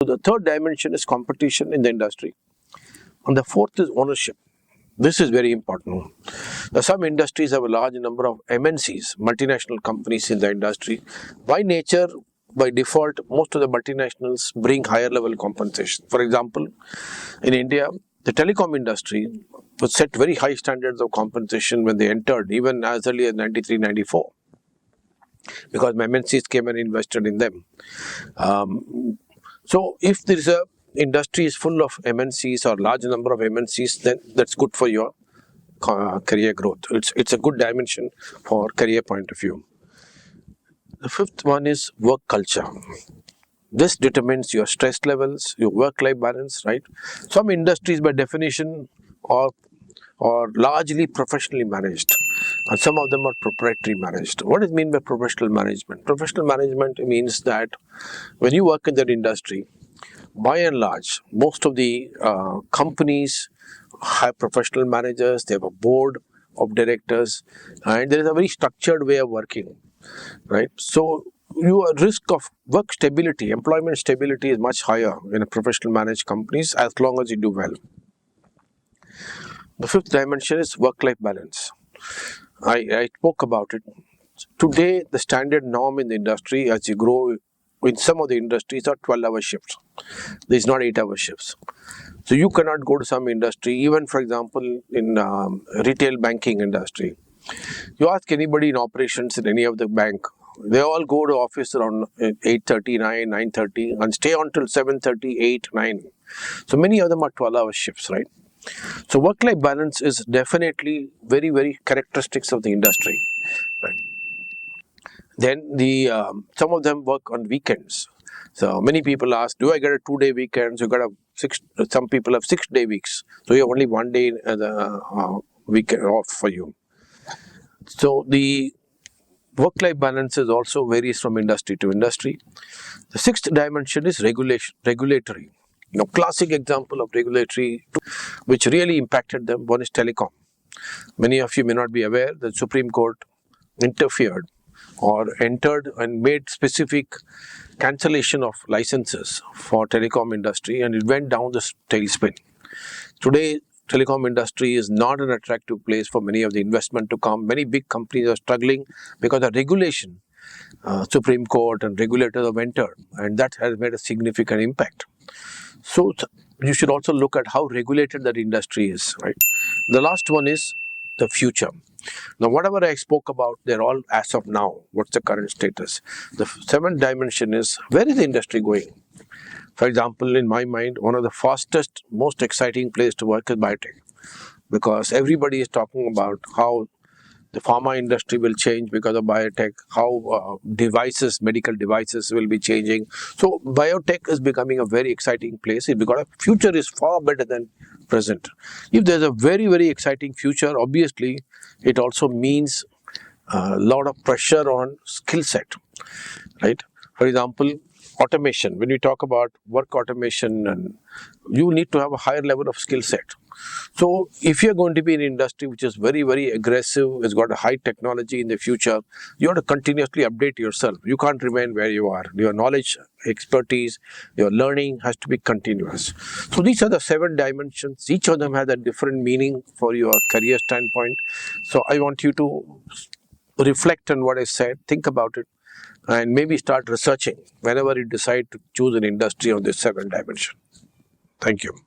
So the third dimension is competition in the industry. And the fourth is ownership. This is very important. Now, some industries have a large number of MNCs, multinational companies in the industry. By nature, by default, most of the multinationals bring higher level compensation. For example, in India, the telecom industry was set very high standards of compensation when they entered, even as early as 93, 94, because MNCs came and invested in them. So if there is a industry is full of MNCs or large number of MNCs, then that's good for your career growth. It's a good dimension for career point of view. The fifth one is work culture. This determines your stress levels, your work-life balance, right? Some industries by definition are largely professionally managed, and some of them are proprietary managed. What does it mean by professional management? Professional management means that when you work in that industry, by and large, most of the companies have professional managers, they have a board of directors, and there is a very structured way of working, right? So your risk of work stability, employment stability is much higher in a professional managed companies as long as you do well. The fifth dimension is work-life balance. I spoke about it. Today, the standard norm in the industry as you grow in some of the industries are 12-hour shifts. There is not 8-hour shifts. So you cannot go to some industry, even for example in retail banking industry. You ask anybody in operations in any of the bank, they all go to office around 8:30, 9:30 and stay on till 7:30, 8, 9. So many of them are 12-hour shifts, right? So work-life balance is definitely very, very characteristics of the industry. Right? Then the some of them work on weekends. So many people ask, do I get a 2-day weekend? So you got a some people have 6-day weeks. So you have only 1 day weekend off for you. So the work-life balance is also varies from industry to industry. The sixth dimension is regulatory. Now, classic example of regulatory which really impacted them, one is telecom. Many of you may not be aware that Supreme Court interfered or entered and made specific cancellation of licenses for telecom industry, and it went down the tailspin. Today, telecom industry is not an attractive place for many of the investment to come. Many big companies are struggling because of regulation. Supreme Court and regulators have entered, and that has made a significant impact. So you should also look at how regulated that industry is, right? The last one is the future. Now, whatever I spoke about, they're all as of now. What's the current status? The seventh dimension is, where is the industry going? For example, in my mind, one of the fastest, most exciting place to work is biotech, because everybody is talking about how the pharma industry will change because of biotech, how devices, medical devices will be changing. So biotech is becoming a very exciting place because the future is far better than present. If there's a very, very exciting future, obviously it also means a lot of pressure on skill set, right? For example, automation. When we talk about work automation, and you need to have a higher level of skill set. So if you're going to be in an industry which is very, very aggressive, has got a high technology in the future, you have to continuously update yourself. You can't remain where you are. Your knowledge, expertise, your learning has to be continuous. So these are the 7 dimensions. Each of them has a different meaning for your career standpoint. So I want you to reflect on what I said, think about it, and maybe start researching whenever you decide to choose an industry on this 7 dimension. Thank you.